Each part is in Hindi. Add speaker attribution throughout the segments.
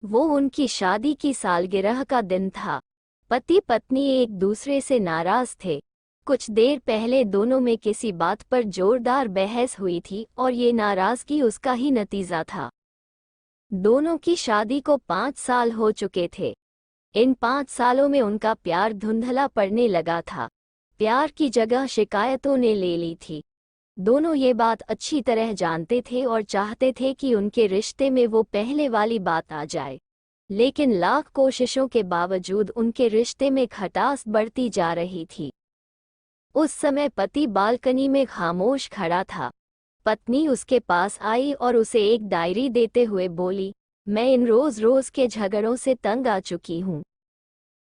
Speaker 1: वो उनकी शादी की सालगिरह का दिन था। पति पत्नी एक दूसरे से नाराज थे। कुछ देर पहले दोनों में किसी बात पर जोरदार बहस हुई थी और ये नाराजगी उसका ही नतीजा था। दोनों की शादी को 5 साल हो चुके थे। इन 5 सालों में उनका प्यार धुंधला पड़ने लगा था। प्यार की जगह शिकायतों ने ले ली थी। दोनों ये बात अच्छी तरह जानते थे और चाहते थे कि उनके रिश्ते में वो पहले वाली बात आ जाए, लेकिन लाख कोशिशों के बावजूद उनके रिश्ते में खटास बढ़ती जा रही थी। उस समय पति बालकनी में खामोश खड़ा था। पत्नी उसके पास आई और उसे एक डायरी देते हुए बोली, मैं इन रोज रोज के झगड़ों से तंग आ चुकी हूँ।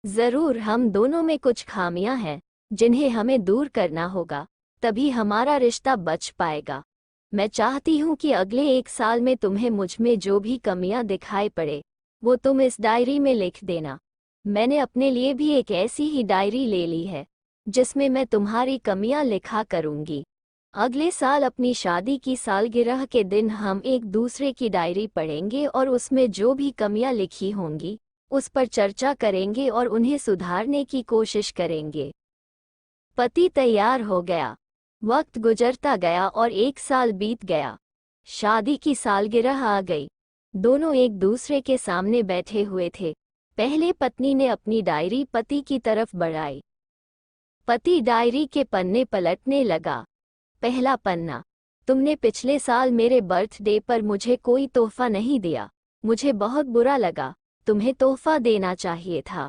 Speaker 1: जरूर हम दोनों में कुछ खामियां हैं जिन्हें हमें दूर करना होगा, तभी हमारा रिश्ता बच पाएगा। मैं चाहती हूँ कि अगले 1 साल में तुम्हें मुझ में जो भी कमियां दिखाई पड़े वो तुम इस डायरी में लिख देना। मैंने अपने लिए भी एक ऐसी ही डायरी ले ली है जिसमें मैं तुम्हारी कमियां लिखा करूंगी। अगले साल अपनी शादी की सालगिरह के दिन हम एक दूसरे की डायरी पढ़ेंगे और उसमें जो भी कमियां लिखी होंगी उस पर चर्चा करेंगे और उन्हें सुधारने की कोशिश करेंगे। पति तैयार हो गया। वक्त गुजरता गया और 1 साल बीत गया। शादी की सालगिरह आ गई। दोनों एक दूसरे के सामने बैठे हुए थे। पहले पत्नी ने अपनी डायरी पति की तरफ बढ़ाई। पति डायरी के पन्ने पलटने लगा। पहला पन्ना, तुमने पिछले साल मेरे बर्थडे पर मुझे कोई तोहफा नहीं दिया। मुझे बहुत बुरा लगा। तुम्हें तोहफा देना चाहिए था।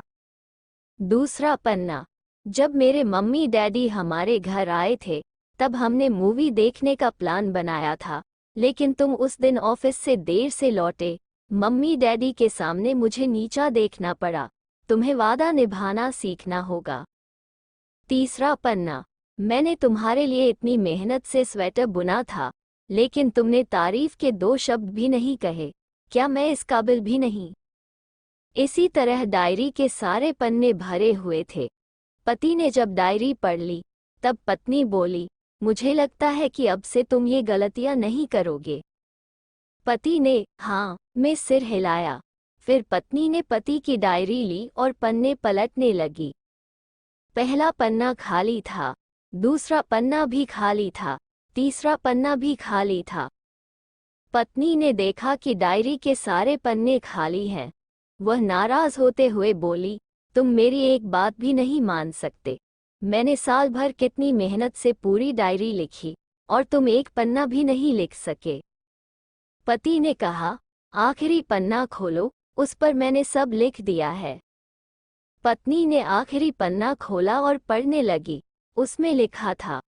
Speaker 1: दूसरा पन्ना, जब मेरे मम्मी डैडी हमारे घर आए थे तब हमने मूवी देखने का प्लान बनाया था, लेकिन तुम उस दिन ऑफिस से देर से लौटे। मम्मी डैडी के सामने मुझे नीचा देखना पड़ा। तुम्हें वादा निभाना सीखना होगा। तीसरा पन्ना, मैंने तुम्हारे लिए इतनी मेहनत से स्वेटर बुना था, लेकिन तुमने तारीफ के 2 शब्द भी नहीं कहे। क्या मैं इस काबिल भी नहीं? इसी तरह डायरी के सारे पन्ने भरे हुए थे। पति ने जब डायरी पढ़ ली तब पत्नी बोली, मुझे लगता है कि अब से तुम ये गलतियां नहीं करोगे। पति ने हाँ में सिर हिलाया। फिर पत्नी ने पति की डायरी ली और पन्ने पलटने लगी। पहला पन्ना खाली था, दूसरा पन्ना भी खाली था, तीसरा पन्ना भी खाली था। पत्नी ने देखा कि डायरी के सारे पन्ने खाली हैं। वह नाराज होते हुए बोली, तुम मेरी एक बात भी नहीं मान सकते। मैंने साल भर कितनी मेहनत से पूरी डायरी लिखी और तुम एक पन्ना भी नहीं लिख सके। पति ने कहा, आखिरी पन्ना खोलो, उस पर मैंने सब लिख दिया है। पत्नी ने आखिरी पन्ना खोला और पढ़ने लगी। उसमें लिखा था,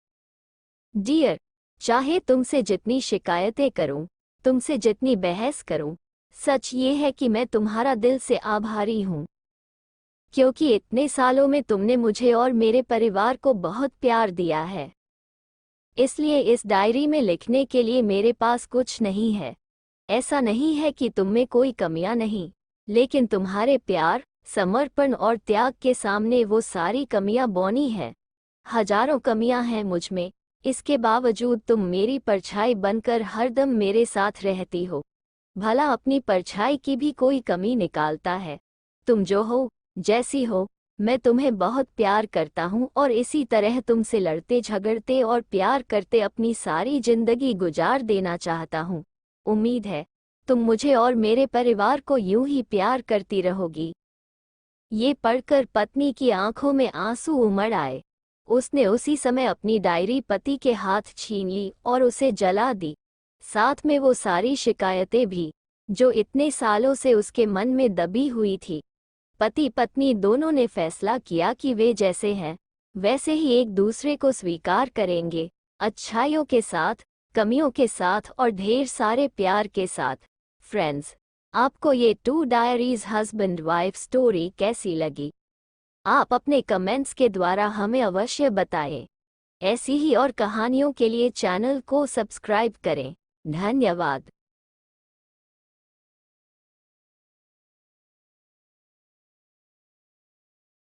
Speaker 1: डियर, चाहे तुमसे जितनी शिकायतें करूं, तुमसे जितनी बहस करूं, सच ये है कि मैं तुम्हारा दिल से आभारी हूं, क्योंकि इतने सालों में तुमने मुझे और मेरे परिवार को बहुत प्यार दिया है। इसलिए इस डायरी में लिखने के लिए मेरे पास कुछ नहीं है। ऐसा नहीं है कि तुम में कोई कमियां नहीं, लेकिन तुम्हारे प्यार, समर्पण और त्याग के सामने वो सारी कमियां बौनी हैं। हजारों कमियां हैं मुझ में, इसके बावजूद तुम मेरी परछाई बनकर हरदम मेरे साथ रहती हो। भला अपनी परछाई की भी कोई कमी निकालता है? तुम जो हो, जैसी हो, मैं तुम्हें बहुत प्यार करता हूँ और इसी तरह तुमसे लड़ते झगड़ते और प्यार करते अपनी सारी जिंदगी गुजार देना चाहता हूँ। उम्मीद है तुम मुझे और मेरे परिवार को यूं ही प्यार करती रहोगी। ये पढ़कर पत्नी की आंखों में आंसू उमड़ आए। उसने उसी समय अपनी डायरी पति के हाथ छीन ली और उसे जला दी, साथ में वो सारी शिकायतें भी जो इतने सालों से उसके मन में दबी हुई थी। पति पत्नी दोनों ने फैसला किया कि वे जैसे हैं वैसे ही एक दूसरे को स्वीकार करेंगे, अच्छाइयों के साथ, कमियों के साथ और ढेर सारे प्यार के साथ। फ्रेंड्स, आपको ये 2 डायरीज हस्बैंड वाइफ स्टोरी कैसी लगी? आप अपने कमेंट्स के द्वारा हमें अवश्य बताएं। ऐसी ही और कहानियों के लिए चैनल को सब्सक्राइब करें। धन्यवाद।